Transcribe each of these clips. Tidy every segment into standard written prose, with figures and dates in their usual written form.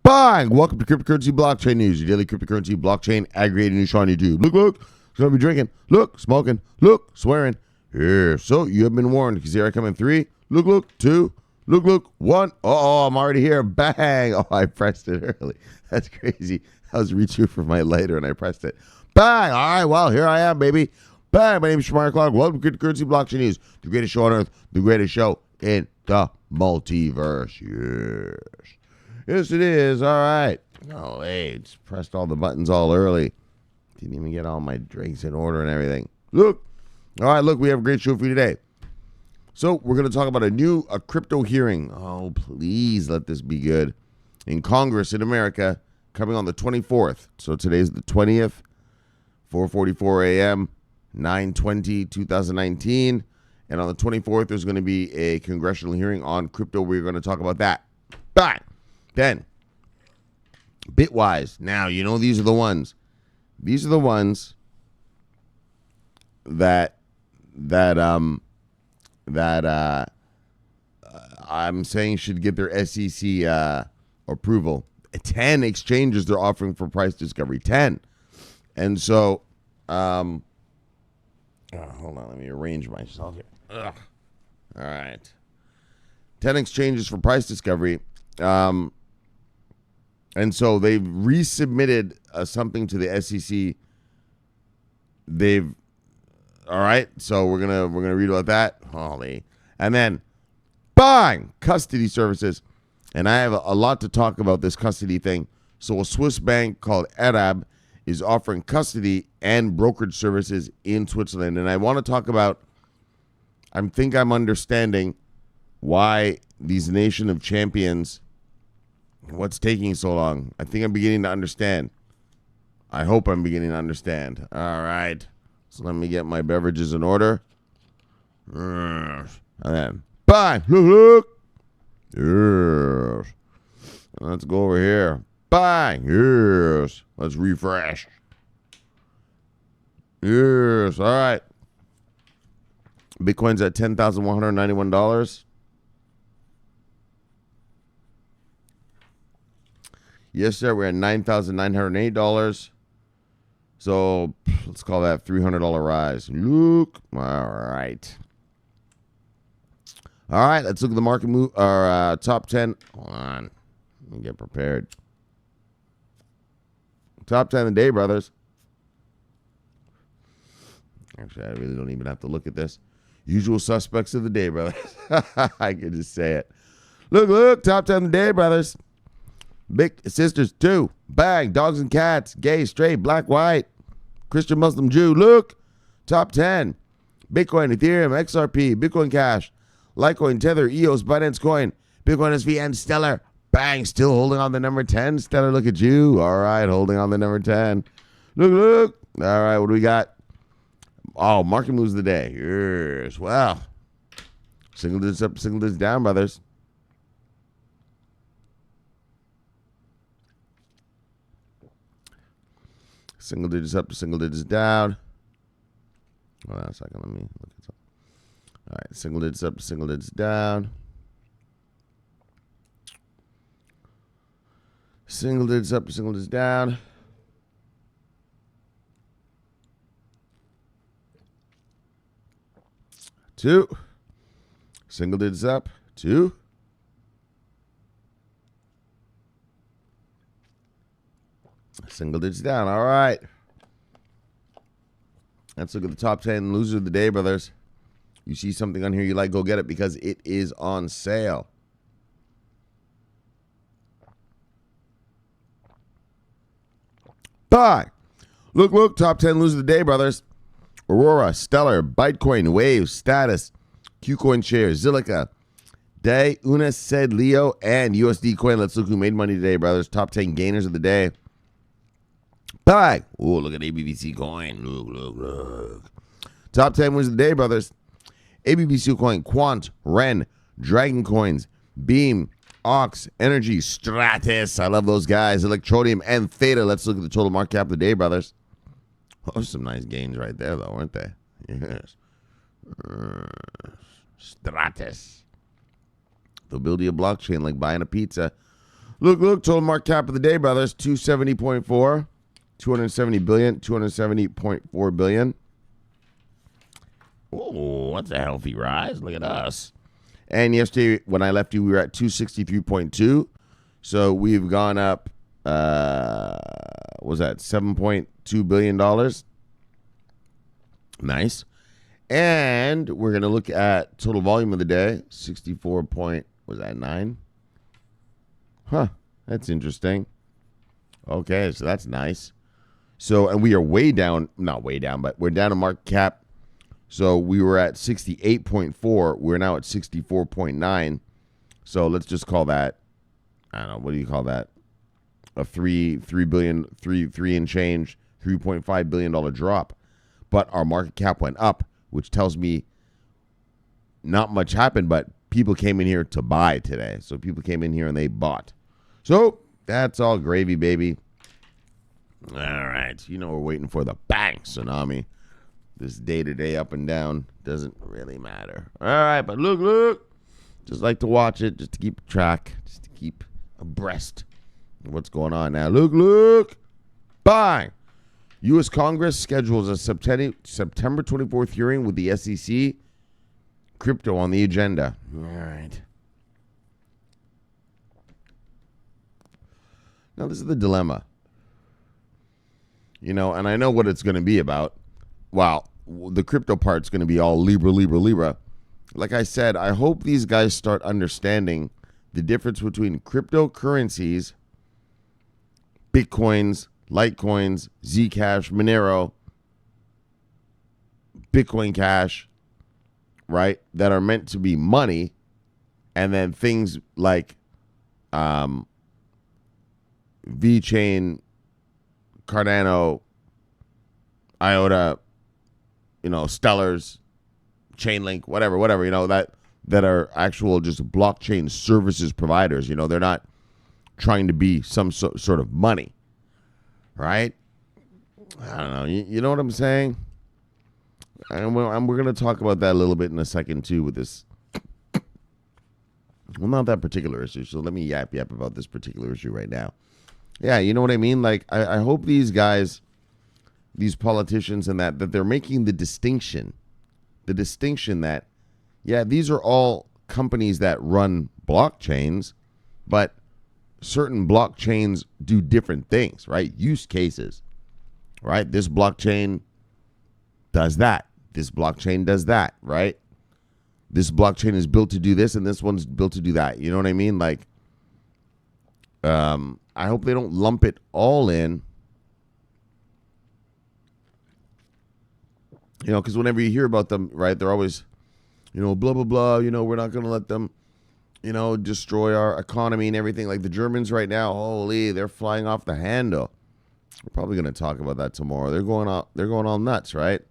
Bang! Welcome to Cryptocurrency Blockchain News, your daily cryptocurrency blockchain aggregated news on YouTube. Look, gonna be drinking. Look, smoking. Look, swearing. Here, so you have been warned because here I come in 3. Look, 2. Look, 1. Oh, I'm already here. Bang! Oh, I pressed it early. That's crazy. I was reaching for my lighter and I pressed it. Bang! All right, well, here I am, baby. Bang! My name is Shomari Clarke. Welcome to Cryptocurrency Blockchain News, the greatest show on earth, the greatest show in the multiverse. Yes, it is. All right. Oh, hey, just pressed all the buttons all early. Didn't even get all my drinks in order and everything. Look. All right, look, we have a great show for you today. So we're going to talk about a crypto hearing. Oh, please let this be good. In Congress in America, coming on the 24th. So today's the 20th, 4:44 a.m., 9/20/2019. And on the 24th, there's going to be a congressional hearing on crypto. We're going to talk about that. Bye. Then, Bitwise. Now, you know these are the ones. These are the ones that I'm saying should get their SEC approval. 10 exchanges they're offering for price discovery. 10. And so, hold on, let me arrange myself here. Ugh. All right. 10 exchanges for price discovery. And so they've resubmitted something to the SEC. All right. So we're gonna read about that. Holy, and then, bang, custody services, and I have a lot to talk about this custody thing. So a Swiss bank called Arab is offering custody and brokerage services in Switzerland, and I want to talk about. I think I'm understanding why these nation of champions. What's taking so long? I think I'm beginning to understand. I hope I'm beginning to understand. All right. So let me get my beverages in order. And then, bang! Look. Yes. Let's go over here. Bang! Yes. Let's refresh. Yes. All right. Bitcoin's at $10,191. Yes, sir. We're at $9,908. So let's call that $300 rise. Look. All right. All right. Let's look at the market move. Our top 10. Hold on. Let me get prepared. Top 10 of the day, brothers. Actually, I really don't even have to look at this. Usual suspects of the day, brothers. I can just say it. Look. Top 10 of the day, brothers. Big sisters, 2. Bang. Dogs and cats. Gay, straight, black, white. Christian, Muslim, Jew. Look. Top 10. Bitcoin, Ethereum, XRP, Bitcoin Cash, Litecoin, Tether, EOS, Binance Coin, Bitcoin SV, and Stellar. Bang. Still holding on the number 10. Stellar, look at you. All right. Holding on the number 10. Look. All right. What do we got? Oh, market moves of the day. Yes. Well, single digits up, single digits down, brothers. Single digits up to single digits down. Hold on a second. Let me look at something. All right. Single digits up to single digits down. Single digits up to single digits down. Two. Single digits up. 2. Single digits down. All right. Let's look at the top 10 losers of the day, brothers. You see something on here you like, go get it because it is on sale. Bye. Look. Top 10 losers of the day, brothers. Aurora, Stellar, Bitcoin, Wave, Status, Qcoin Shares, Zilliqa, Day, Unis, Said, Leo, and USD Coin. Let's look who made money today, brothers. Top 10 gainers of the day. Bye. Oh, look at ABBC Coin. Look. Top 10 winners of the day, brothers. ABBC Coin, Quant, Ren, Dragon Coins, Beam, Ox, Energy, Stratus. I love those guys. Electrodium and Theta. Let's look at the total market cap of the day, brothers. Those are some nice gains right there, though, aren't they? Yes. Stratus. They'll build you a blockchain like buying a pizza. Look, total market cap of the day, brothers, 270.4, 270 billion, 270.4 billion. Oh, that's a healthy rise. Look at us. And yesterday, when I left you, we were at 263.2. So we've gone up, what was that, $7.2 billion? Nice. And we're going to look at total volume of the day, 64 point, was that 9? Huh, that's interesting. Okay, so that's nice. So, and we are way down, not way down, but we're down to market cap. So we were at 68.4. We're now at 64.9. So let's just call that, I don't know, what do you call that? A three and change, $3.5 billion drop. But our market cap went up, which tells me not much happened, but people came in here to buy today. So people came in here and they bought. So that's all gravy, baby. All right. You know we're waiting for the bang tsunami. This day-to-day up and down doesn't really matter. All right, but look. Just like to watch it, just to keep track, just to keep abreast of what's going on now. Look. Bang. U.S. Congress schedules a September 24th hearing with the SEC. Crypto on the agenda. All right. Now, this is the dilemma. You know, and I know what it's going to be about. Wow, the crypto part's going to be all Libra. Like I said, I hope these guys start understanding the difference between cryptocurrencies, Bitcoins, Litecoins, Zcash, Monero, Bitcoin Cash, right, that are meant to be money, and then things like VeChain, Cardano, IOTA, Stellars, Chainlink, whatever, that are actual just blockchain services providers. They're not trying to be some sort of money, right? I don't know. You know what I'm saying? And we're going to talk about that a little bit in a second, too, with this. Well, not that particular issue, so let me yap about this particular issue right now. Yeah, you know what I mean? Like, I hope these guys, these politicians and that they're making the distinction that, yeah, these are all companies that run blockchains, but certain blockchains do different things, right? Use cases, right? This blockchain does that. This blockchain does that, right? This blockchain is built to do this, and this one's built to do that. You know what I mean? Like, I hope they don't lump it all in. Because whenever you hear about them, right, they're always, blah, blah, blah, we're not going to let them, destroy our economy and everything. Like the Germans right now, holy, they're flying off the handle. We're probably going to talk about that tomorrow. They're going all nuts, right?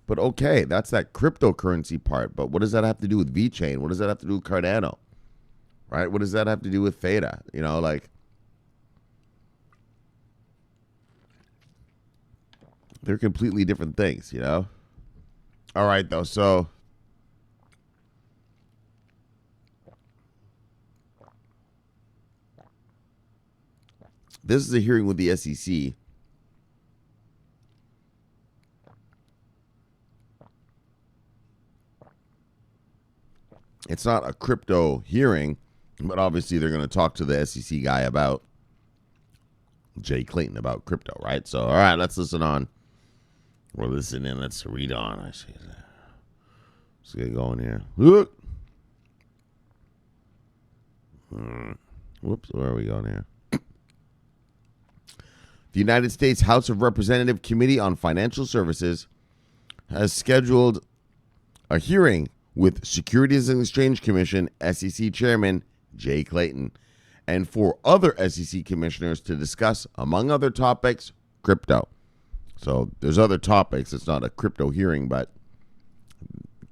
But okay, that's that cryptocurrency part. But what does that have to do with VeChain? What does that have to do with Cardano? Right? What does that have to do with Theta? They're completely different things, All right, though. So this is a hearing with the SEC. It's not a crypto hearing, but obviously they're going to talk to the SEC guy about Jay Clayton about crypto, right? So, all right, let's listen on. We're listening. Let's read on. I see that. Let's get going here. Look. Whoops. Where are we going here? The United States House of Representatives Committee on Financial Services has scheduled a hearing with Securities and Exchange Commission SEC Chairman Jay Clayton and 4 other SEC commissioners to discuss, among other topics, crypto. So there's other topics. It's not a crypto hearing, but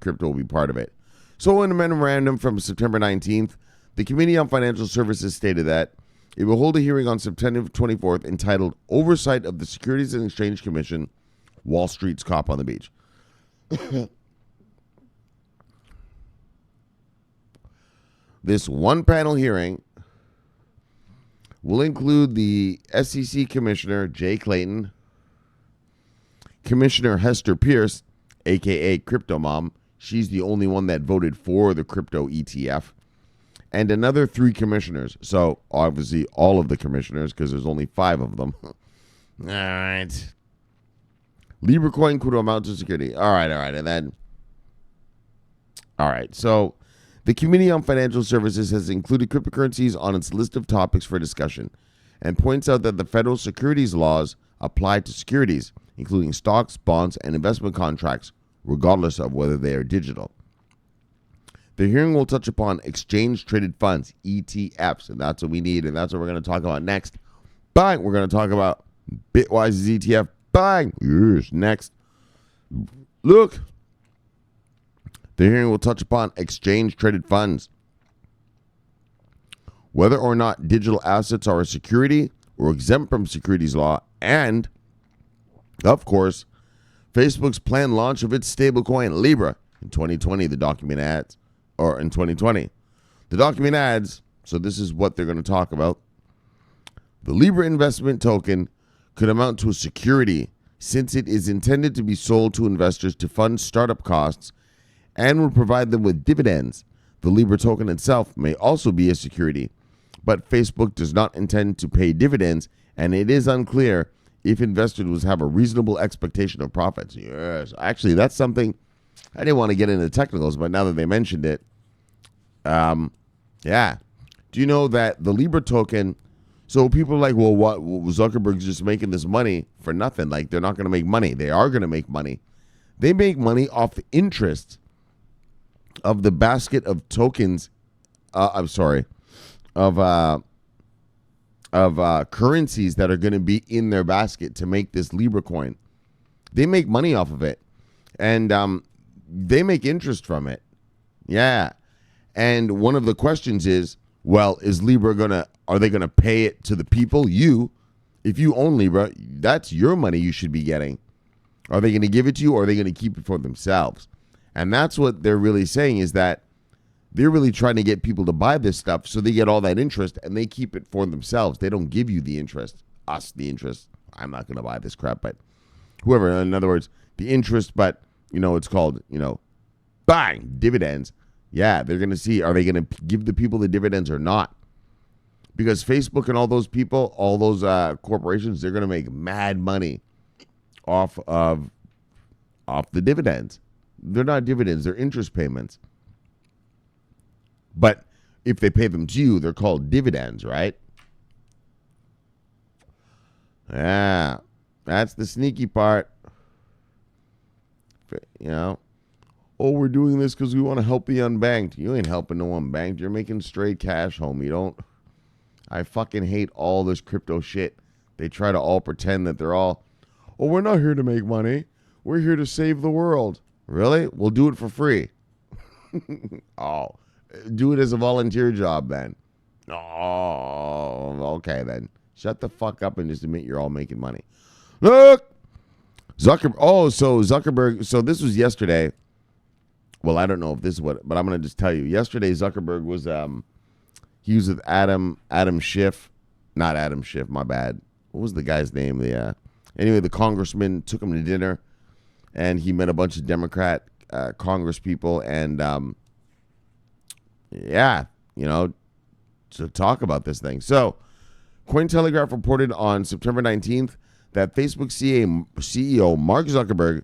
crypto will be part of it. So in a memorandum from September 19th, the Committee on Financial Services stated that it will hold a hearing on September 24th entitled Oversight of the Securities and Exchange Commission, Wall Street's Cop on the Beach. This one-panel hearing will include the SEC Commissioner Jay Clayton, Commissioner Hester Pierce, a.k.a. Crypto Mom. She's the only one that voted for the crypto ETF. And another 3 commissioners. So, obviously, all of the commissioners, because there's only 5 of them. All right. Libra coin could amount to security. All right. And then, all right. So, the Committee on Financial Services has included cryptocurrencies on its list of topics for discussion and points out that the federal securities laws apply to securities, including stocks, bonds, and investment contracts, regardless of whether they are digital. The hearing will touch upon exchange-traded funds, ETFs, and that's what we need, and that's what we're going to talk about next. Bang! We're going to talk about Bitwise's ETF. Bang! Yes, next. Look. The hearing will touch upon exchange-traded funds. Whether or not digital assets are a security or exempt from securities law, and, of course, Facebook's planned launch of its stablecoin, Libra, in 2020, the document adds. Or in 2020. The document adds, so this is what they're going to talk about. The Libra investment token could amount to a security since it is intended to be sold to investors to fund startup costs and will provide them with dividends. The Libra token itself may also be a security, but Facebook does not intend to pay dividends, and it is unclear if investors will have a reasonable expectation of profits. Yes, actually, that's something I didn't want to get into technicals, but now that they mentioned it, yeah. Do you know that the Libra token, so people are like, well, what, Zuckerberg's just making this money for nothing. Like, they're not going to make money. They are going to make money. They make money off the interest of the basket of tokens, of currencies that are going to be in their basket to make this Libra coin. They make money off of it. And they make interest from it. Yeah. And one of the questions is, well, is Libra are they going to pay it to the people? You, if you own Libra, that's your money you should be getting. Are they going to give it to you, or are they going to keep it for themselves? And that's what they're really saying, is that they're really trying to get people to buy this stuff so they get all that interest and they keep it for themselves. They don't give you the interest, us the interest. I'm not going to buy this crap, but whoever, in other words, the interest, but, it's called, bang, dividends. Yeah, they're going to see, are they going to give the people the dividends or not? Because Facebook and all those people, all those corporations, they're going to make mad money off the dividends. They're not dividends, they're interest payments. But if they pay them to you, they're called dividends, right? Yeah, that's the sneaky part. Oh, we're doing this because we want to help the unbanked. You ain't helping no unbanked. You're making straight cash, homie. I fucking hate all this crypto shit. They try to all pretend that they're all, we're not here to make money. We're here to save the world. Really? We'll do it for free. Oh, do it as a volunteer job then. Oh, okay then. Shut the fuck up and just admit you're all making money. Look! Zuckerberg, so this was yesterday. Well, I don't know if this is but I'm going to just tell you. Yesterday, Zuckerberg was, he was with Adam Schiff. Not Adam Schiff, my bad. What was the guy's name? Anyway, the congressman took him to dinner, and he met a bunch of Democrat Congress people, and, to talk about this thing. So, Cointelegraph reported on September 19th that Facebook CEO Mark Zuckerberg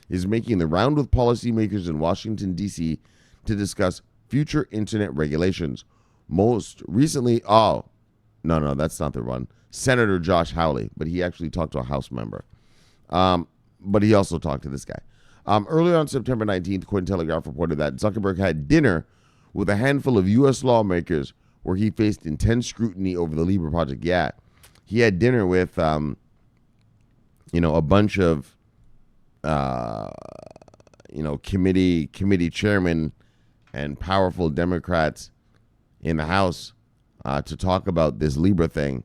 is making the round with policymakers in Washington, D.C. to discuss future internet regulations. Most recently, no, that's not the one. Senator Josh Hawley, but he actually talked to a House member. But he also talked to this guy. Earlier on September 19th, Cointelegraph reported that Zuckerberg had dinner with a handful of U.S. lawmakers where he faced intense scrutiny over the Libra project. Yeah, he had dinner with, a bunch of, committee chairmen and powerful Democrats in the House to talk about this Libra thing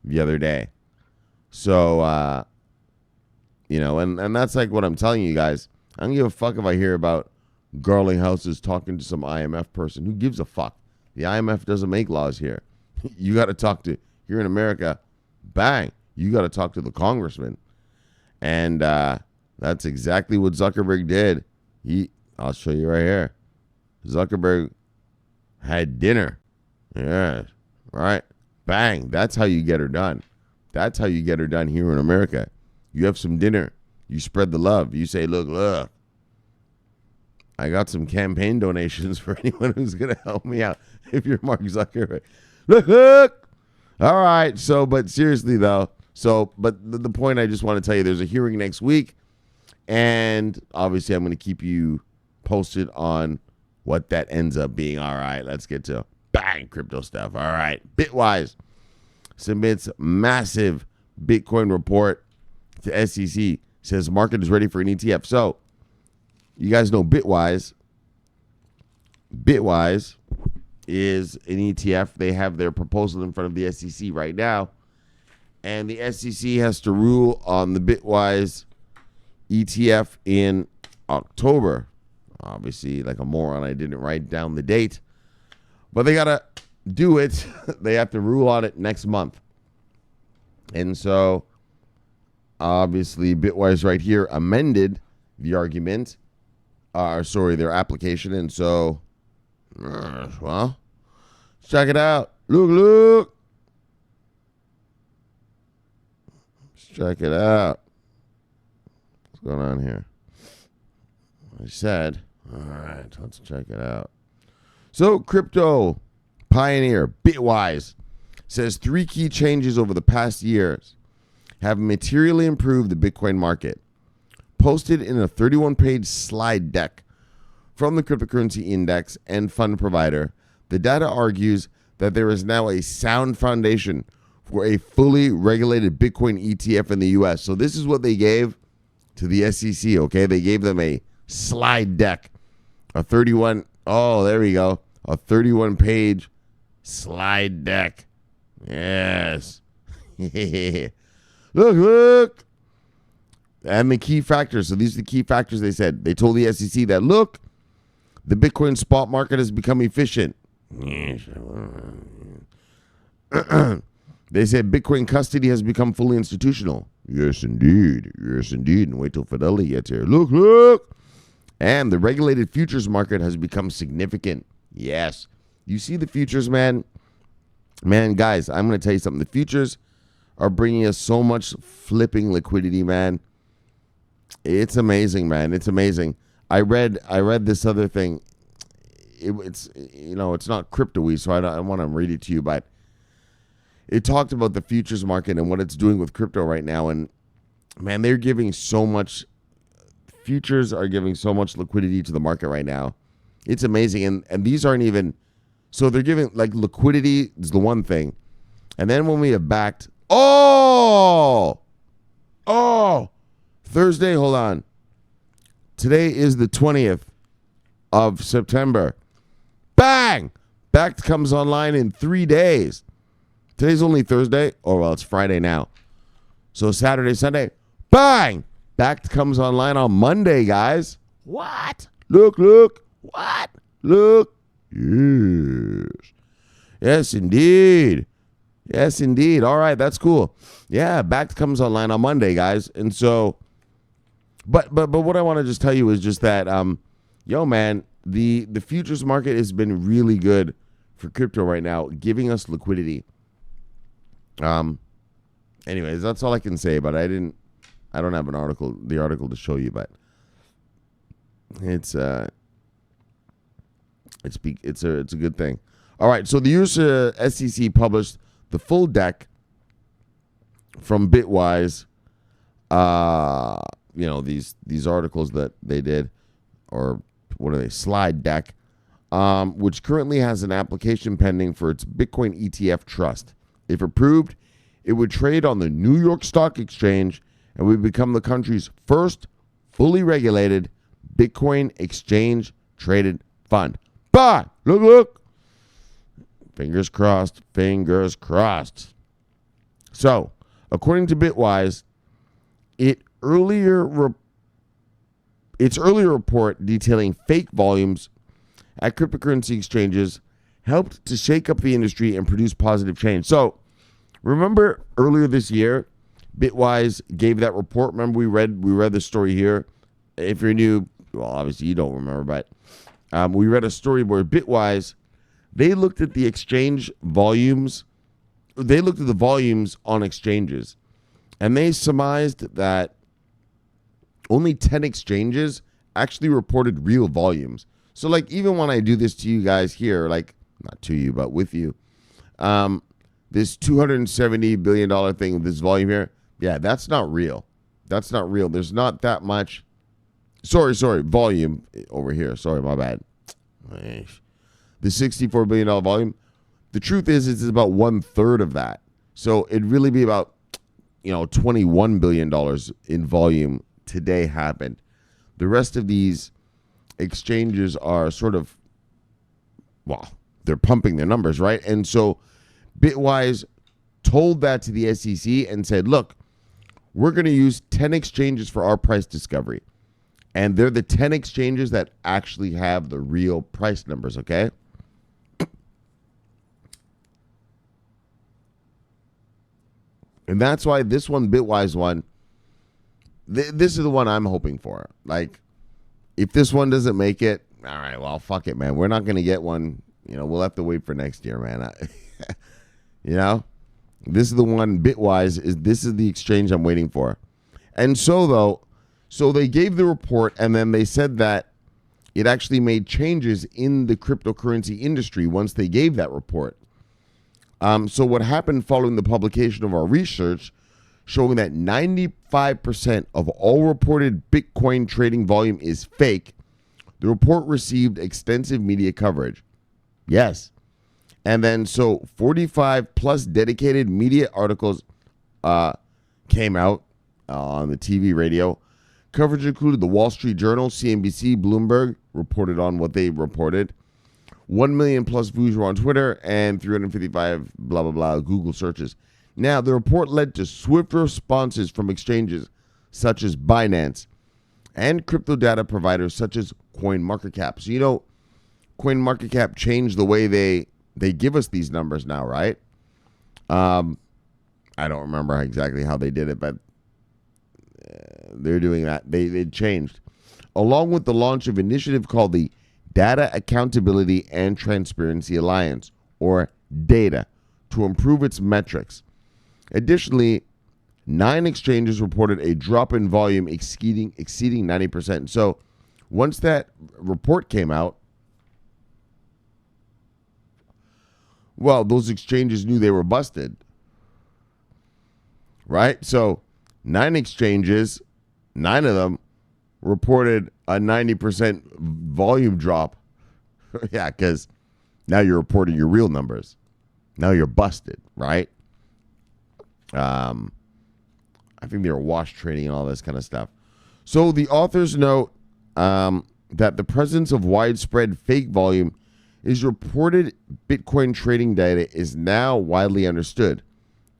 the other day. So, and that's like what I'm telling you guys. I don't give a fuck if I hear about Garlinghouse is talking to some IMF person. Who gives a fuck? The IMF doesn't make laws here. You got to here in America, bang, you got to talk to the congressman. And that's exactly what Zuckerberg did. I'll show you right here. Zuckerberg had dinner. Yeah, right. Bang. That's how you get her done. That's how you get her done here in America. You have some dinner. You spread the love. You say, look, I got some campaign donations for anyone who's going to help me out. If you're Mark Zuckerberg. Look. All right. So, but seriously, though. But the point I just want to tell you, there's a hearing next week. And obviously, I'm going to keep you posted on what that ends up being. All right. Let's get to bang crypto stuff. All right. Bitwise submits massive Bitcoin report to SEC. Says market is ready for an ETF. So, you guys know Bitwise. Bitwise is an ETF. They have their proposal in front of the SEC right now. And the SEC has to rule on the Bitwise ETF in October. Obviously, like a moron, I didn't write down the date. But they got to do it. They have to rule on it next month. And so, obviously, Bitwise right here amended the argument. Their application. And so, well, check it out. Look. Let's check it out. What's going on here? I said, all right, let's check it out. So, crypto pioneer Bitwise says 3 key changes over the past years have materially improved the Bitcoin market. Posted in a 31-page slide deck from the cryptocurrency index and fund provider, the data argues that there is now a sound foundation for a fully regulated Bitcoin ETF in the U.S. So this is what they gave to the SEC, okay? They gave them a slide deck, a 31-page slide deck. Yes. Look. And the key factors. So these are the key factors they said. They told the SEC that, look, the Bitcoin spot market has become efficient. They said Bitcoin custody has become fully institutional. Yes, indeed. And wait till Fidelity gets here. Look. And the regulated futures market has become significant. Yes. You see the futures, man? Man, guys, I'm going to tell you something. The futures are bringing us so much flipping liquidity, man. It's amazing, man. It's amazing. I read this other thing. It's not crypto-y, so I want to read it to you, but it talked about the futures market and what it's doing with crypto right now. And man, futures are giving so much liquidity to the market right now. It's amazing. And these aren't even, so they're giving, like, liquidity is the one thing. And then when we have backed, Thursday, hold on. Today is the 20th of September. Bang! Backed comes online in 3 days. Today's only Thursday. Oh, well, it's Friday now. So Saturday, Sunday, bang! Backed comes online on Monday, guys. What? Look. What? Look. Yes, indeed. All right, that's cool. Yeah, Backed comes online on Monday, guys. And so, but what I want to just tell you is just that, man, the futures market has been really good for crypto right now, giving us liquidity. Anyways, that's all I can say. But I don't have the article to show you, but it's a good thing. All right, so the US SEC published the full deck from Bitwise. These articles that they did, or what are they? Slide deck, which currently has an application pending for its Bitcoin ETF trust. If approved, it would trade on the New York Stock Exchange and would become the country's first fully regulated Bitcoin exchange traded fund. But look. Fingers crossed. So, according to Bitwise, its earlier report detailing fake volumes at cryptocurrency exchanges helped to shake up the industry and produce positive change. So, Remember earlier this year, Bitwise gave that report. Remember we read the story here. If you're new, well, obviously you don't remember, but we read a story where Bitwise, they looked at the exchange volumes. They looked at the volumes on exchanges, and they surmised that only 10 exchanges actually reported real volumes. So, like, even when I do this to you guys here, like, not to you, but with you, this $270 billion thing, this volume here, yeah, that's not real. That's not real. There's not that much. Sorry, volume over here. Sorry, my bad. The $64 billion volume, the truth is it's about 1/3 of that. So it'd really be about, $21 billion in volume today happened. The rest of these exchanges are sort of, well, they're pumping their numbers, right? And so Bitwise told that to the SEC and said, look, we're going to use 10 exchanges for our price discovery. And they're the 10 exchanges that actually have the real price numbers, okay? And that's why this one, Bitwise one, this is the one I'm hoping for. Like, if this one doesn't make it, all right, well, fuck it, man. We're not going to get one. We'll have to wait for next year, man. This is the one, Bitwise, this is the exchange I'm waiting for. And so they gave the report, and then they said that it actually made changes in the cryptocurrency industry once they gave that report. So what happened following the publication of our research showing that 95% of all reported Bitcoin trading volume is fake, the report received extensive media coverage. Yes. And then so 45 plus dedicated media articles came out on the TV, radio. Coverage included the Wall Street Journal, CNBC, Bloomberg reported on what they reported. 1 million plus views were on Twitter and 355 blah, blah, blah Google searches. Now, the report led to swift responses from exchanges such as Binance and crypto data providers such as CoinMarketCap. So, CoinMarketCap changed the way they give us these numbers now, right? I don't remember exactly how they did it, but they're doing that. They changed. Along with the launch of an initiative called the Data Accountability and Transparency Alliance, or DATA, to improve its metrics. Additionally, 9 exchanges reported a drop in volume exceeding 90%. So once that report came out, well, those exchanges knew they were busted, right? So 9 exchanges, 9 of them reported a 90% volume drop. Yeah, because now you're reporting your real numbers. Now you're busted, right? I think they were wash trading and all this kind of stuff. So the authors note that the presence of widespread fake volume is reported Bitcoin trading data is now widely understood.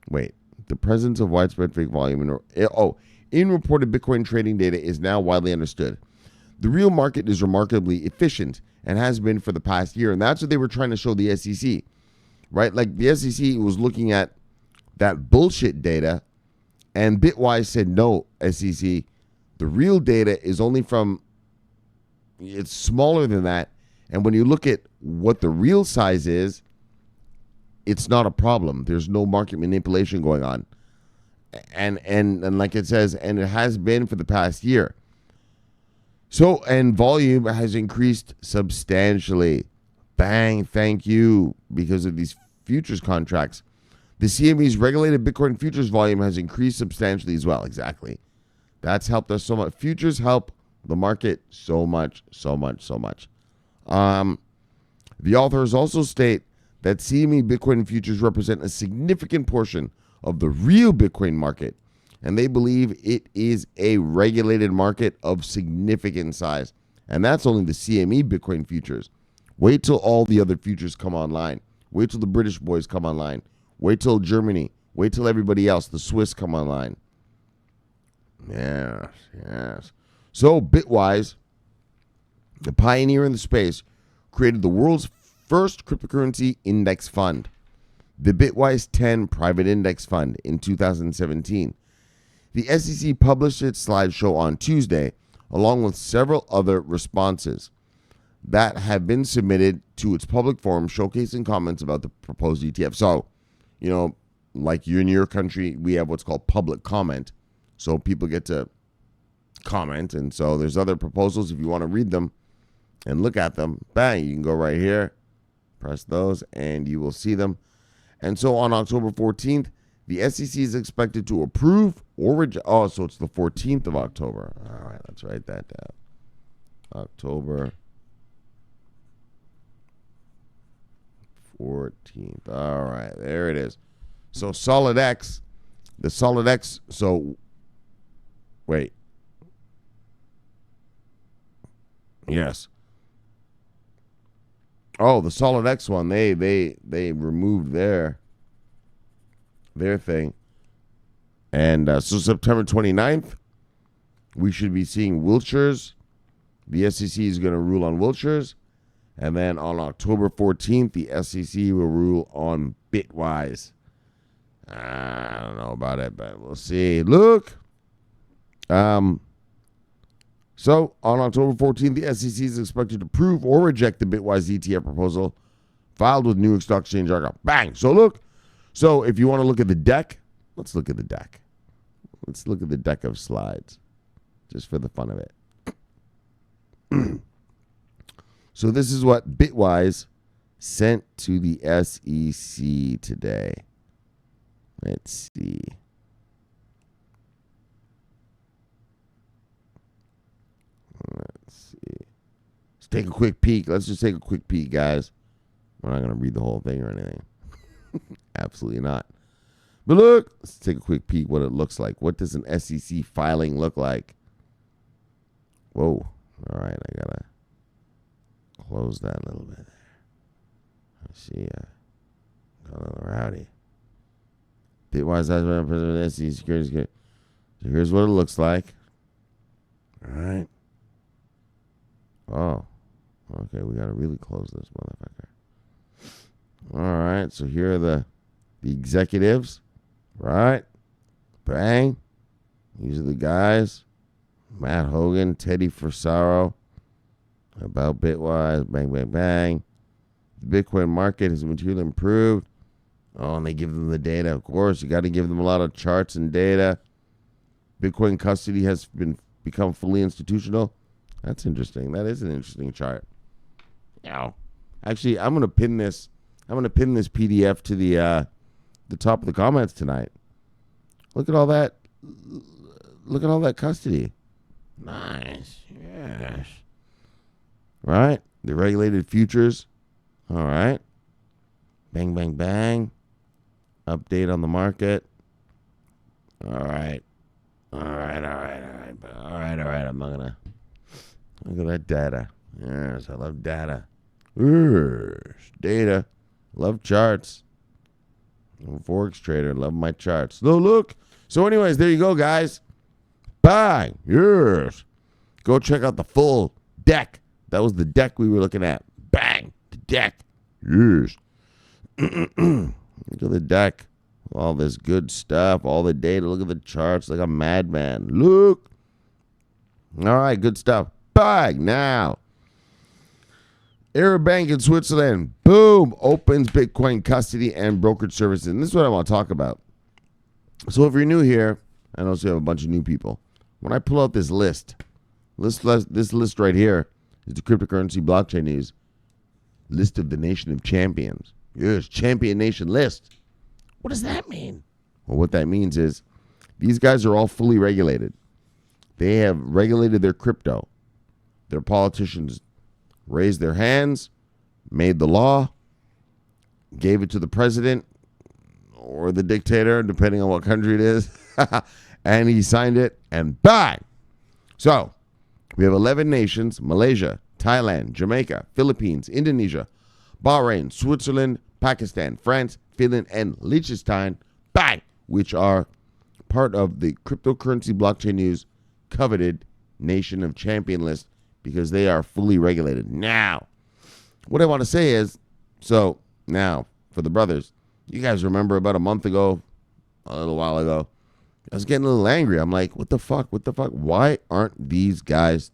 Wait, the presence of widespread fake volume in reported Bitcoin trading data is now widely understood. The real market is remarkably efficient and has been for the past year. And that's what they were trying to show the SEC, right? Like the SEC was looking at that bullshit data, and Bitwise said, no, SEC, the real data is only from, it's smaller than that. And when you look at what the real size is, it's not a problem. There's no market manipulation going on. And like it says, and it has been for the past year. So, and volume has increased substantially. Bang, thank you, because of these futures contracts. The CME's regulated Bitcoin futures volume has increased substantially as well. Exactly. That's helped us so much. Futures help the market so much. The authors also state that CME Bitcoin futures represent a significant portion of the real Bitcoin market, and they believe it is a regulated market of significant size. And that's only the CME Bitcoin futures. Wait till all the other futures come online. Wait till the British boys come online. Wait till Germany. Wait till everybody else, the Swiss, come online. Yes. So Bitwise, the pioneer in the space, created the world's first cryptocurrency index fund. the Bitwise 10 Private Index Fund in 2017. The SEC published its slideshow on Tuesday, along with several other responses that have been submitted to its public forum, showcasing comments about the proposed ETF. So, like in your country, we have what's called public comment. So people get to comment. And so there's other proposals. If you want to read them and look at them, bang, you can go right here, press those, and you will see them. And so on October 14th, the SEC is expected to approve or reject. Oh, so it's the 14th of October. All right, let's write that down. October 14th. All right, there it is. So SolidX, wait. Yes. Oh, the SolidX one, they removed their thing. And so September 29th, we should be seeing Wilshires. The SEC is going to rule on Wilshires. And then on October 14th, the SEC will rule on Bitwise. I don't know about it, but we'll see. Look. So on October 14th, the SEC is expected to approve or reject the Bitwise ETF proposal filed with New York Stock Exchange. Bang. So look. So if you want to look at the deck, let's look at the deck. Let's look at the deck of slides, just for the fun of it. So this is what Bitwise sent to the SEC today. Let's see. Let's take a quick peek. Let's just take a quick peek, guys. We're not going to read the whole thing or anything. Absolutely not. But look, let's take a quick peek what it looks like. What does an SEC filing look like? Whoa. All right, I got to close that a little bit. Let's see. Got a little rowdy. Bitwise President of the SEC Securities. So here's what it looks like. All right. Oh. Okay, we got to really close this motherfucker. All right, so here are the executives. Right? Bang. These are the guys. Matt Hogan, Teddy Forsaro. About Bitwise. Bang, bang, bang. The Bitcoin market has materially improved. Oh, and they give them the data. Of course, you got to give them a lot of charts and data. Bitcoin custody has become fully institutional. That's interesting. That is an interesting chart. Now, actually, I'm gonna pin this PDF to the top of the comments tonight. Look at all that. Look at all that custody. Nice. Yes. Right? The regulated futures. All right. Bang, bang, bang. Update on the market. All right. All right. I'm not going to. Look at that data. Yes, I love data. Yes, data. Love charts. I'm a Forex trader. Love my charts. No, look. So anyways, there you go, guys. Bang. Yes. Go check out the full deck. That was the deck we were looking at. Bang. The deck. Yes. Look at the deck. All this good stuff. All the data. Look at the charts like a madman. Look. All right. Good stuff. Bang. Now. Arab Bank in Switzerland. Boom. Opens Bitcoin custody and brokerage services. And this is what I want to talk about. So if you're new here, I also have a bunch of new people. When I pull out this list right here is the cryptocurrency blockchain news list of the nation of champions. Yes, champion nation list. What does that mean? Well, what that means is these guys are all fully regulated. They have regulated their crypto. Their politicians raised their hands, made the law, gave it to the president or the dictator, depending on what country it is, and he signed it, and bang! So, we have 11 nations: Malaysia, Thailand, Jamaica, Philippines, Indonesia, Bahrain, Switzerland, Pakistan, France, Finland, and Liechtenstein, bang! Which are part of the cryptocurrency blockchain news coveted nation of champion list because they are fully regulated. Now, what I want to say is, so now for the brothers, You guys remember about a month ago, a little while ago, I was getting a little angry. I'm like, what the fuck? What the fuck? Why aren't these guys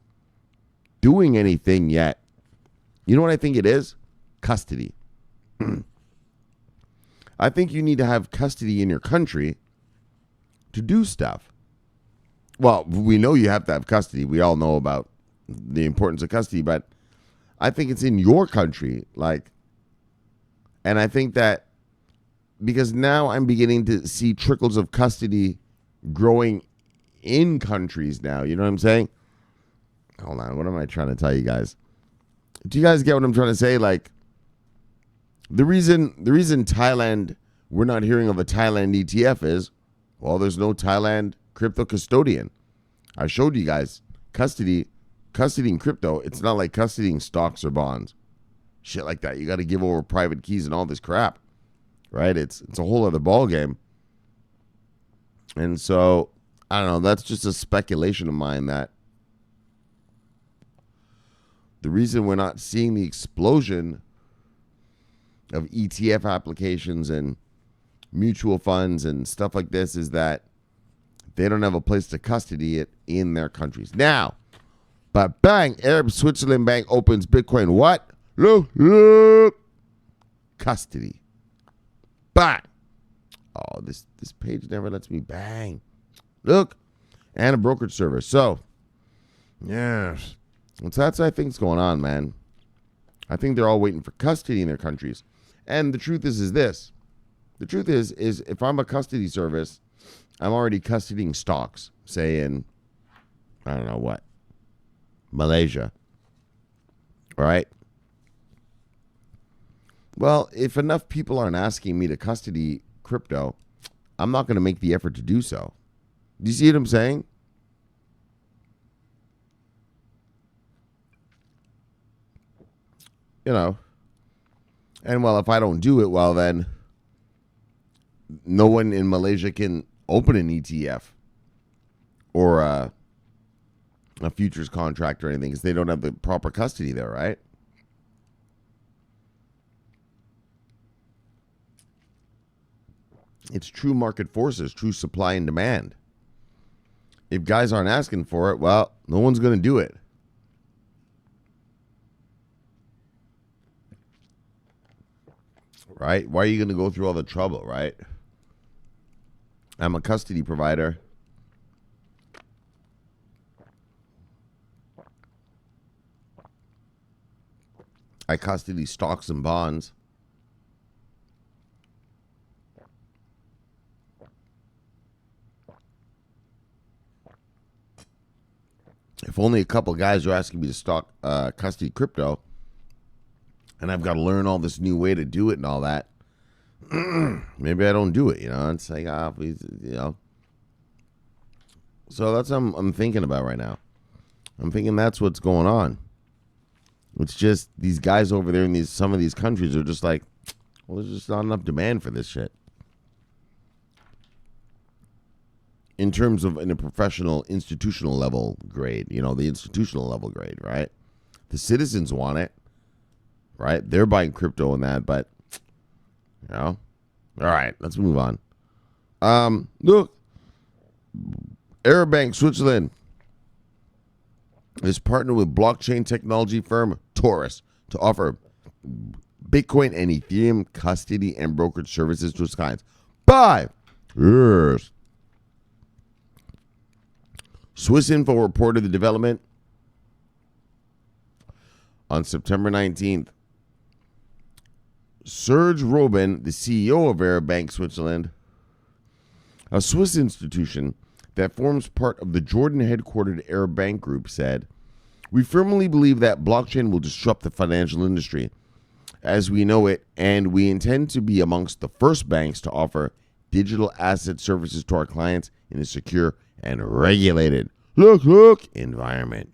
doing anything yet? You know what I think it is? Custody. I think you need to have custody in your country to do stuff. Well, we know you have to have custody. We all know about the importance of custody, but I think it's in your country. And I think that because now I'm beginning to see trickles of custody growing in countries now. You know what I'm saying? Hold on. What am I trying to tell you guys? Do you guys get what I'm trying to say? Like, the reason Thailand, we're not hearing of a Thailand ETF is, well, there's no Thailand crypto custodian. I showed you guys custodying crypto. It's not like custodying stocks or bonds. Shit like that. You got to give over private keys and all this crap, right? It's a whole other ball game. And so, I don't know. That's just a speculation of mine that the reason we're not seeing the explosion of ETF applications and mutual funds and stuff like this is that they don't have a place to custody it in their countries. Now, but bang, Arab Switzerland Bank opens Bitcoin. What? Look. Custody. Bang. Oh, this page never lets me bang. Look. And a brokerage service. So, yes. So that's what I think is going on, man. I think they're all waiting for custody in their countries. And the truth is this. The truth is if I'm a custody service, I'm already custodying stocks, say in, I don't know what, Malaysia. All right? Well, if enough people aren't asking me to custody crypto, I'm not going to make the effort to do so. Do you see what I'm saying? You know, and well, if I don't do it, well, then no one in Malaysia can open an ETF or a futures contract or anything because they don't have the proper custody there, right? It's true market forces, true supply and demand. If guys aren't asking for it, well, no one's going to do it. Right? Why are you going to go through all the trouble, right? I'm a custody provider. I custody stocks and bonds. If only a couple guys are asking me to custody crypto, and I've got to learn all this new way to do it and all that, maybe I don't do it, you know? It's like, you know. So that's what I'm thinking about right now. I'm thinking that's what's going on. It's just these guys over there in some of these countries are just like, well, there's just not enough demand for this shit. In terms of in a professional, institutional level grade, you know, the institutional level grade, right? The citizens want it. Right? They're buying crypto and that, but, you know. All right, let's move on. Look. Arab Bank Switzerland is partnered with blockchain technology firm Taurus to offer Bitcoin and Ethereum custody and brokerage services to its clients. 5 years. Swiss Info reported the development on September 19th. Serge Robin, the CEO of Arab Bank Switzerland, a Swiss institution that forms part of the Jordan-headquartered Arab Bank Group, said, "We firmly believe that blockchain will disrupt the financial industry as we know it, and we intend to be amongst the first banks to offer digital asset services to our clients in a secure and regulated environment."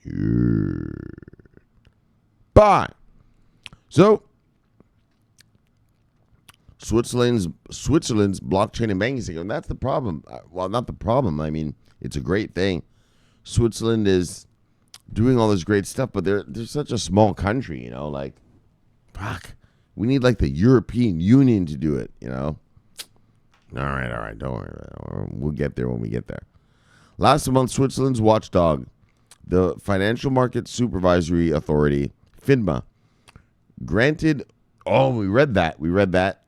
Bye. So, Switzerland's blockchain and banking sector, and that's the problem. Well, not the problem. I mean, it's a great thing. Switzerland is doing all this great stuff, but they're such a small country, you know, like, fuck. We need like the European Union to do it, you know. All right. Don't worry about it. We'll get there when we get there. Last month, Switzerland's watchdog, the Financial Market Supervisory Authority, FINMA, granted. Oh, we read that.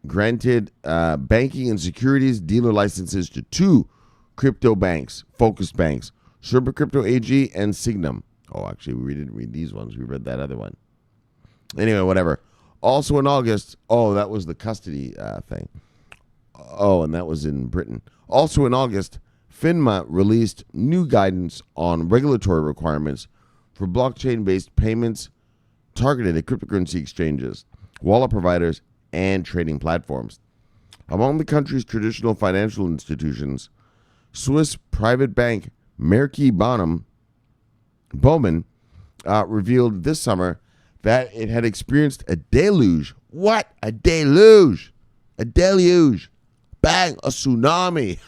Granted banking and securities dealer licenses to two crypto banks, focused banks, Super Crypto AG and Signum. Oh, actually, we didn't read these ones. We read that other one. Anyway, whatever. Also in August, that was the custody thing. Oh, and that was in Britain. Also in August, FINMA released new guidance on regulatory requirements for blockchain-based payments targeted at cryptocurrency exchanges, wallet providers, and trading platforms. Among the country's traditional financial institutions, Swiss private bank Merki Bowman revealed this summer that it had experienced a deluge. What? A deluge. A deluge. Bang. A tsunami.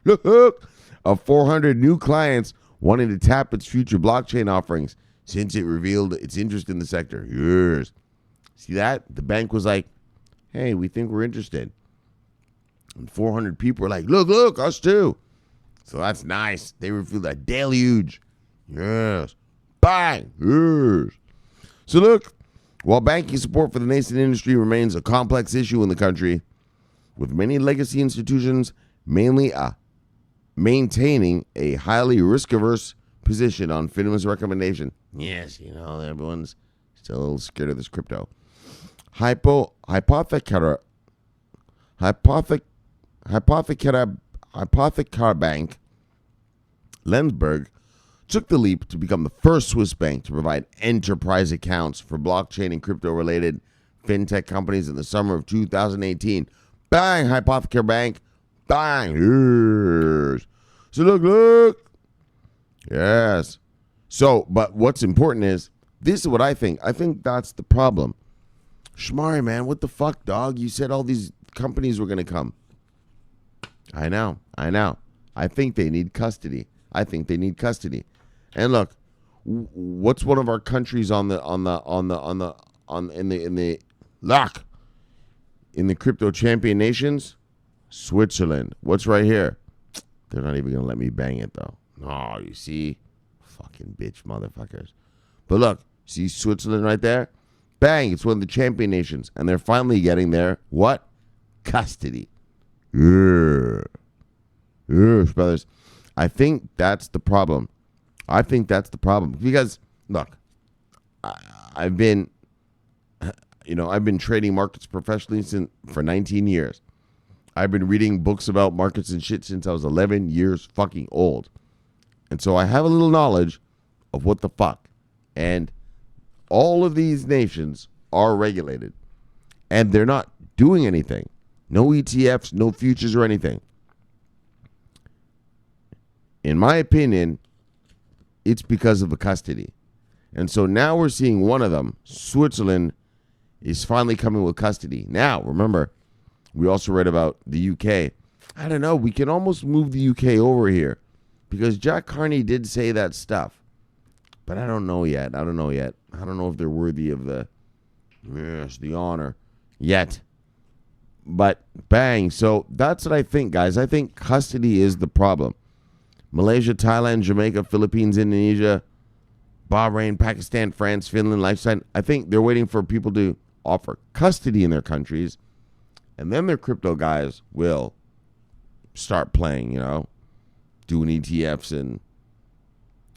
Look. Of 400 new clients wanting to tap its future blockchain offerings since it revealed its interest in the sector. Yes. See that? The bank was like, hey, we think we're interested. And 400 people were like, look, us too. So that's nice. They revealed a deluge. Yes. Bang. Yes. So look, while banking support for the nascent industry remains a complex issue in the country, with many legacy institutions mainly maintaining a highly risk-averse position on FINMA's recommendation. Yes, everyone's still a little scared of this crypto. Hypothecar bank Lensberg took the leap to become the first Swiss bank to provide enterprise accounts for blockchain and crypto-related fintech companies in the summer of 2018. Bang, Hypothecar Bank. Bang. Yes. So look. Yes. So, but what's important is, this is what I think. I think that's the problem. Shomari, man, what the fuck, dog? You said all these companies were going to come. I know. I think they need custody. And look, what's one of our countries in the crypto champion nations? Switzerland. What's right here? They're not even gonna let me bang it though. Oh, you see, fucking bitch motherfuckers. But look, see Switzerland right there? Bang! It's one of the champion nations, and they're finally getting their what? Custody. Yeah. Yes, brothers. I think that's the problem. Because look, I've been trading markets professionally for 19 years. I've been reading books about markets and shit since I was 11 years fucking old. And so I have a little knowledge of what the fuck. And all of these nations are regulated. And they're not doing anything. No ETFs, no futures or anything. In my opinion, it's because of the custody. And so now we're seeing one of them, Switzerland, is finally coming with custody. Now, remember, we also read about the UK. I don't know, we can almost move the UK over here because Jack Carney did say that stuff. But I don't know yet. I don't know if they're worthy of the honor yet. But bang, so that's what I think, guys. I think custody is the problem. Malaysia, Thailand, Jamaica, Philippines, Indonesia, Bahrain, Pakistan, France, Finland, Liechtenstein. I think they're waiting for people to offer custody in their countries, and then their crypto guys will start playing, doing ETFs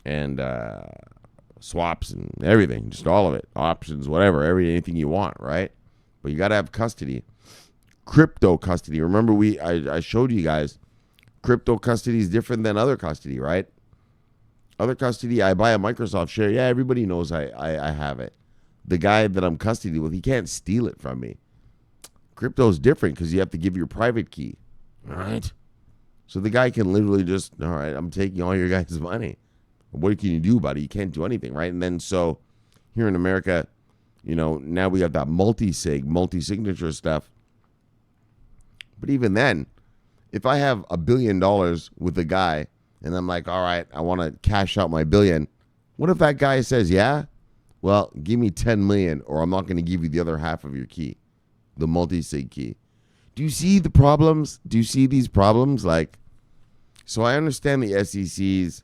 and swaps and everything, just all of it, options, whatever, anything you want, right? But you got to have custody, crypto custody. Remember, I showed you guys. Crypto custody is different than other custody, right? Other custody, I buy a Microsoft share. Yeah, everybody knows I have it. The guy that I'm custody with, he can't steal it from me. Crypto is different because you have to give your private key, all right? So the guy can literally just, all right, I'm taking all your guys' money. What can you do about it? You can't do anything, right? And then so here in America, now we have that multi-signature stuff. But even then, if I have $1 billion with a guy and I'm like, all right, I want to cash out my $1 billion. What if that guy says, yeah, well, give me $10 million or I'm not going to give you the other half of your key, the multi-sig key. Do you see the problems? Do you see these problems? Like, so I understand the SEC's,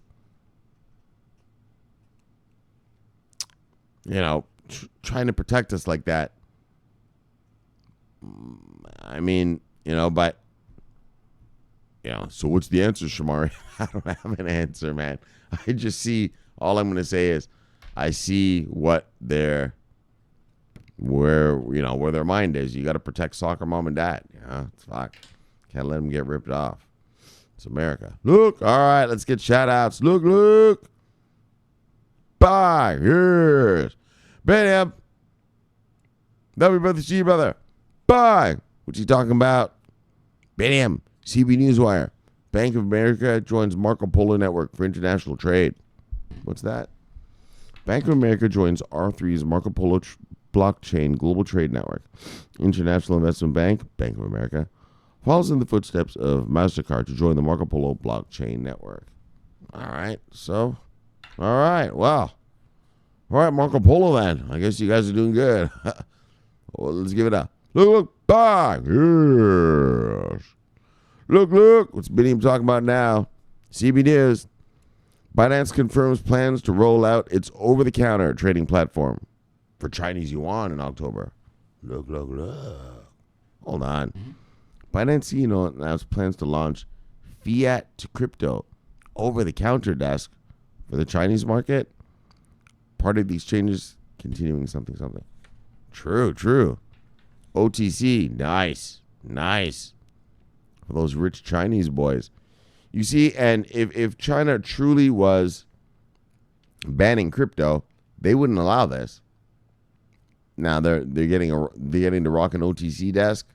trying to protect us like that. I mean, but, so what's the answer, Shomari? I don't have an answer, man. I just see, all I'm going to say is I see where their mind is. You got to protect soccer mom and dad. It's fuck. Can't let them get ripped off. It's America. Look, all right, let's get shout outs. Look. Bye. Yes. Bam. Love you, brother. See you, brother. Bye. What's he talking about? Bam. CB Newswire. Bank of America joins Marco Polo Network for international trade. What's that? Bank of America joins R3's Marco Polo blockchain global trade network. International Investment Bank, Bank of America, follows in the footsteps of MasterCard to join the Marco Polo blockchain network. All right. Well. All right, Marco Polo then. I guess you guys are doing good. Well, let's give it up. Look, bye. Yes. Look. What's Bitty talking about now? CB News. Binance confirms plans to roll out its over-the-counter trading platform for Chinese yuan in October. Look. Hold on. Binance announced plans to launch fiat to crypto over-the-counter desk for the Chinese market. Part of these changes continuing something. True. OTC, nice. For those rich Chinese boys. You see, and if China truly was banning crypto, they wouldn't allow this. Now they're getting to rock an OTC desk.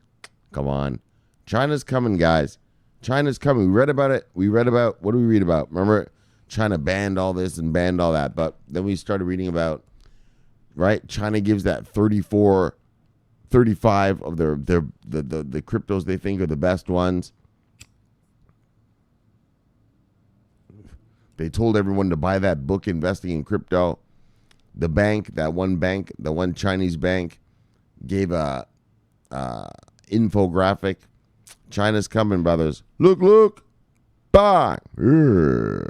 Come on, China's coming, guys. China's coming. We read about it. What do we read about? Remember, China banned all this and banned all that, but then we started reading about, right? China gives that 35 of the cryptos they think are the best ones. They told everyone to buy that book, Investing in Crypto. The one Chinese bank, gave a infographic. China's coming, brothers. Look. Bye. Yes.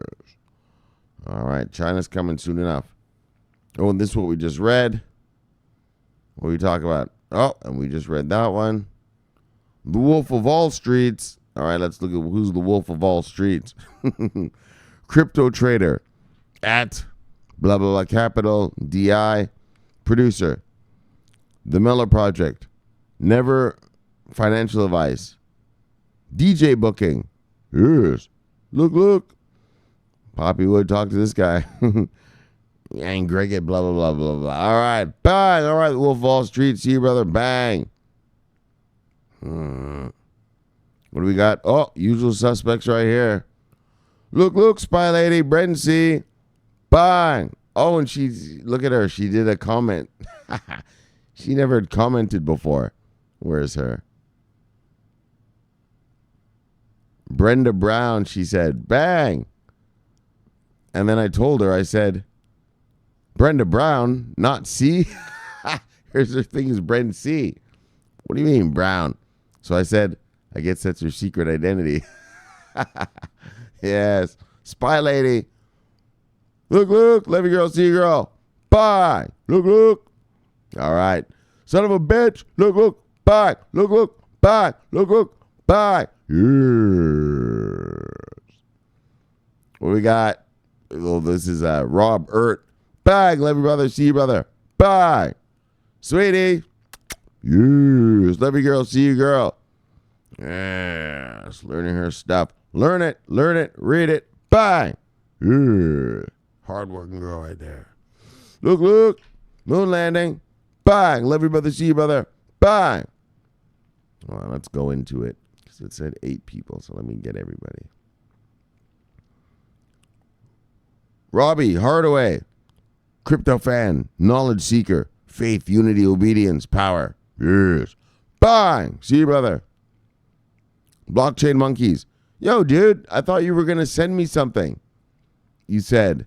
All right, China's coming soon enough. Oh, and this is what we just read. What are we talking about? Oh, and we just read that one. The Wolf of All Streets. All right, let's look at who's the Wolf of All Streets. Crypto trader at blah, blah, blah, capital, DI, producer, The Miller Project, Never Financial Advice, DJ booking, yes, look, Poppy Wood, talk to this guy, and Greg it, blah, blah, blah, blah, blah. All right, bang, all right, Wolf of Wall Street, see you, brother, bang. What do we got? Oh, usual suspects right here. Look, Spy Lady, Brendan C. Bang. Oh, and look at her. She did a comment. She never had commented before. Where's her? Brenda Brown, she said, bang. And then I told her, I said, Brenda Brown, not C. Here's her thing is Brendan C. What do you mean, Brown? So I said, I guess that's her secret identity. Yes. Spy Lady. Look. Levy girl, see girl. Bye. Look. All right. Son of a bitch. Look. Bye. Look. Bye. Look. Bye. Yes. What we got? Oh, this is Rob Ert. Bye. Levy brother, see you, brother. Bye. Sweetie. Yes. Levy girl, see you, girl. Yes. Learning her stuff. Learn it, read it, bye. Yeah. Hard-working girl right there. Look, moon landing, bye. Love you, brother, see you, brother, bye. Well, let's go into it, because it said 8 people, so let me get everybody. Robbie Hardaway, crypto fan, knowledge seeker, faith, unity, obedience, power. Yes. Bye. See you, brother. Blockchain monkeys. Yo, dude, I thought you were going to send me something. You said,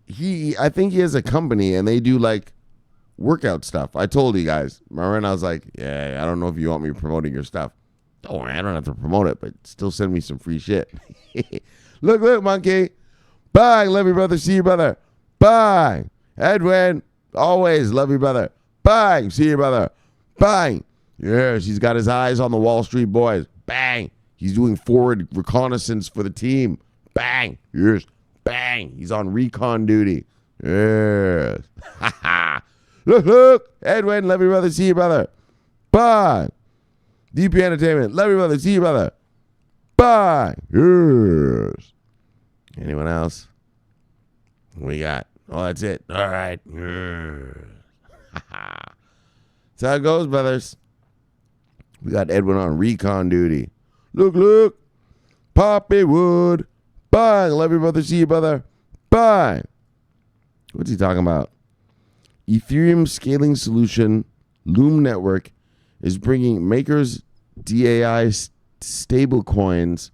I think he has a company and they do like workout stuff. I told you guys. Remember? And I was like, yeah, I don't know if you want me promoting your stuff. Don't worry, I don't have to promote it, but still send me some free shit. Look, monkey. Bye. Love you, brother. See you, brother. Bye. Edwin. Always love you, brother. Bang. See you, brother. Bang. Yes, he's got his eyes on the Wall Street boys. Bang. He's doing forward reconnaissance for the team. Bang. Yes. Bang. He's on recon duty. Yes. Look. Edwin, love you, brother. See you, brother. Bye. DP Entertainment. Love you, brother. See you, brother. Bye. Yes. Anyone else? What we got? Oh, that's it. All right. Yes. That's how it goes, brothers. We got Edwin on recon duty. Look. Poppy Wood. Bye. Love you, brother. See you, brother. Bye. What's he talking about? Ethereum scaling solution, Loom Network, is bringing makers DAI stablecoin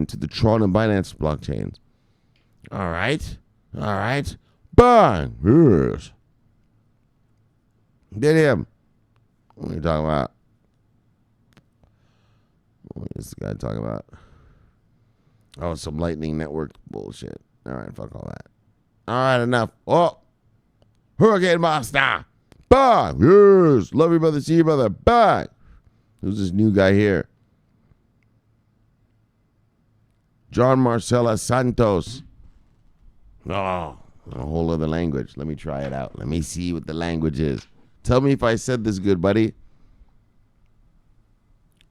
to the Tron and Binance blockchains. All right. Bang. Yes. Did him. What are you talking about? What is this guy talking about? Oh, some Lightning Network bullshit. All right, fuck all that. All right, enough. Oh, Hurricane Master. Bye. Yes. Love you, brother. See you, brother. Bye. Who's this new guy here? John Marcela Santos. Oh, a whole other language. Let me try it out. Let me see what the language is. Tell me if I said this good, buddy.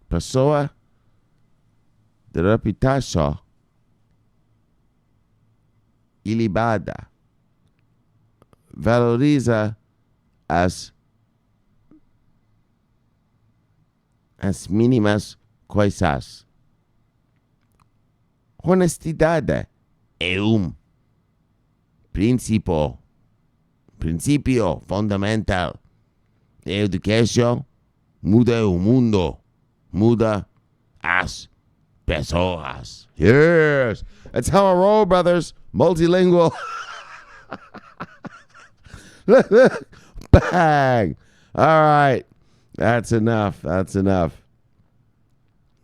Pessoa de reputação ilibada valoriza as mínimas coisas. Honestidade é princípio fundamental. Educação muda o mundo, muda as pessoas. Yes, that's how I roll, brothers. Multilingual. Bang. All right. That's enough. All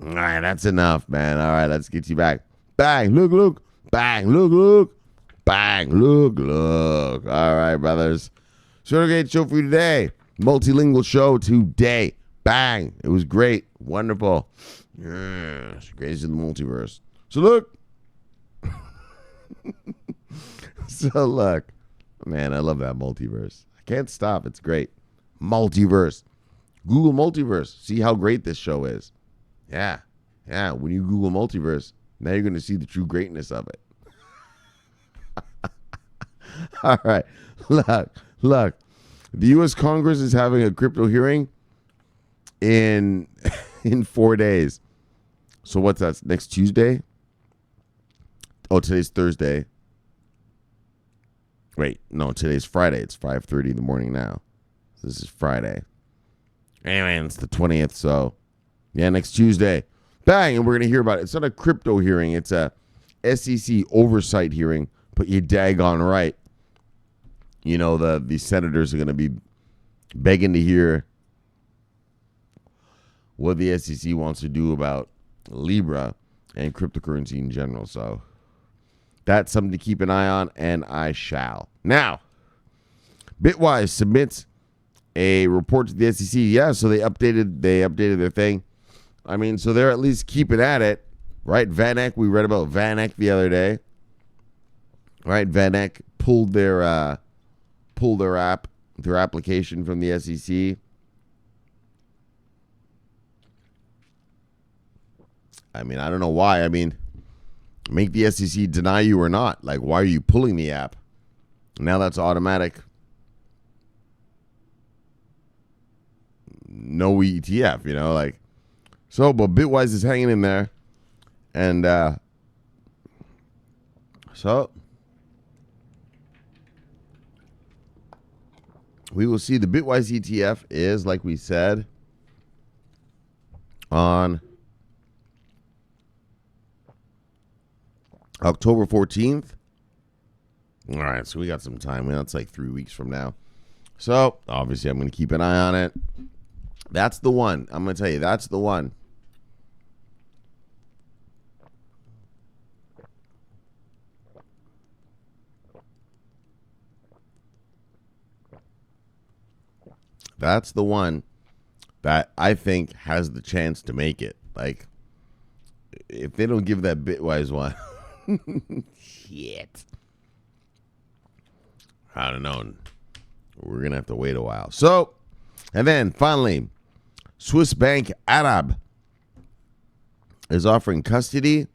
right, that's enough, man. All right, let's get you back. Bang. Look. Bang. Look. Bang. Look. All right, brothers. Great show for you today. Multilingual show today. Bang. It was great. Wonderful. Yes. Greatest in the multiverse. So look. Man, I love that multiverse. I can't stop. It's great. Multiverse. Google multiverse. See how great this show is. Yeah. When you Google multiverse, now you're going to see the true greatness of it. All right. Look. The U.S. Congress is having a crypto hearing in 4 days. So what's that? Next Tuesday? Oh, today's Thursday. Wait, no, today's Friday. It's 5:30 in the morning now. So this is Friday. Anyway, it's the 20th, so yeah, next Tuesday. Bang, and we're going to hear about it. It's not a crypto hearing. It's a SEC oversight hearing. But you daggone right. You know, the senators are going to be begging to hear what the SEC wants to do about Libra and cryptocurrency in general. So that's something to keep an eye on, and I shall. Now, Bitwise submits a report to the SEC. Yeah, so they updated their thing. I mean, so they're at least keeping at it, right? VanEck, we read about VanEck the other day, right? VanEck pulled their application from the SEC. I mean, I don't know why. I mean, make the SEC deny you or not. Like, why are you pulling the app? Now that's automatic. No ETF, you know, like. So, but Bitwise is hanging in there. And so we will see. The Bitwise ETF is, like we said, on October 14th. All right, so we got some time. That's like 3 weeks from now. So, obviously, I'm going to keep an eye on it. That's the one. I'm going to tell you, that's the one. That's the one that I think has the chance to make it. Like, if they don't give that Bitwise one, shit. I don't know. We're going to have to wait a while. So, and then finally, Swiss bank Arab is offering custody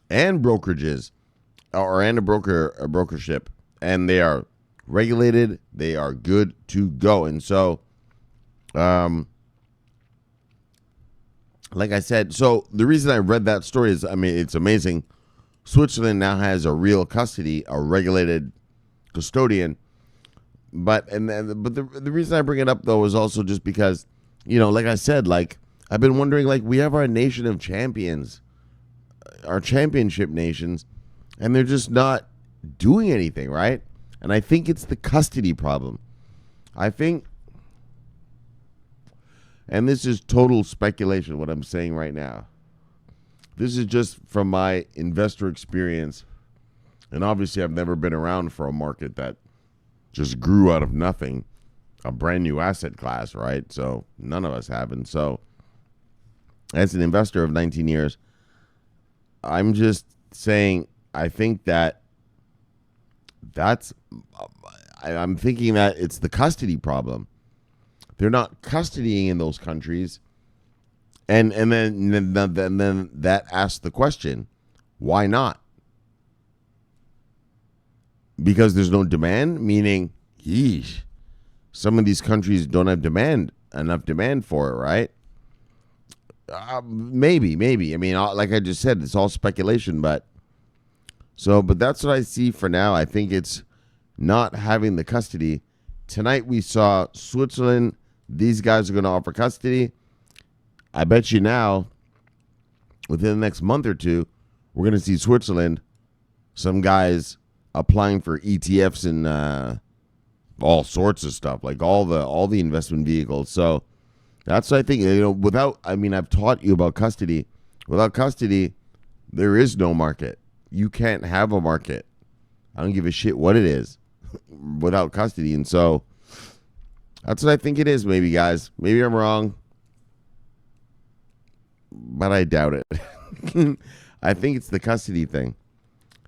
and brokerages, and a brokership, and they are regulated. They are good to go. And so, like I said, so the reason I read that story is, I mean, it's amazing. Switzerland now has a real custody, a regulated custodian. But the reason I bring it up though is also just because, like I said, like I've been wondering, like we have our nation of champions, our championship nations, and they're just not doing anything, right? And I think it's the custody problem. I think, and this is total speculation, what I'm saying right now. This is just from my investor experience. And obviously, I've never been around for a market that just grew out of nothing, a brand new asset class, right? So none of us have. And so, as an investor of 19 years, I'm just saying, I think I'm thinking that it's the custody problem. They're not custodying in those countries, and then that asks the question, why not? Because there's no demand, meaning, yeesh, some of these countries don't have enough demand for it, right? Maybe. I mean, like I just said, it's all speculation, but that's what I see for now. I think it's not having the custody. Tonight we saw Switzerland. These guys are going to offer custody. I bet you now, within the next month or two, we're going to see Switzerland, some guys applying for ETFs and all sorts of stuff, like all the investment vehicles. So that's what I think. I've taught you about custody. Without custody, there is no market. You can't have a market. I don't give a shit what it is without custody. And so that's what I think it is, maybe, guys. Maybe I'm wrong, but I doubt it. I think it's the custody thing.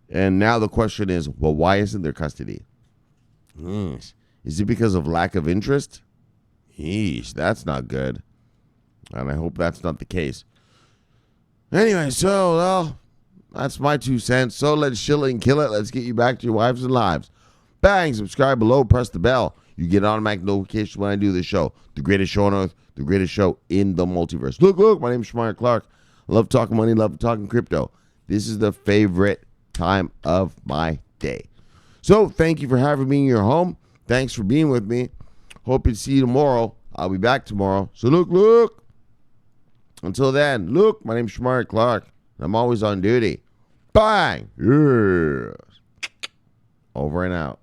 And now the question is, well, why isn't there custody? Is it because of lack of interest? Yeesh, that's not good. And I hope that's not the case. Anyway, that's my 2 cents. So let's chill and kill it. Let's get you back to your wives and lives. Bang, subscribe below, press the bell. You get automatic notification when I do this show. The greatest show on earth, the greatest show in the multiverse. Look, my name is Shomari Clarke. I love talking money, love talking crypto. This is the favorite time of my day. So thank you for having me in your home. Thanks for being with me. Hope to see you tomorrow. I'll be back tomorrow. So look. Until then, my name is Shomari Clarke. I'm always on duty. Bang! Yes. Over and out.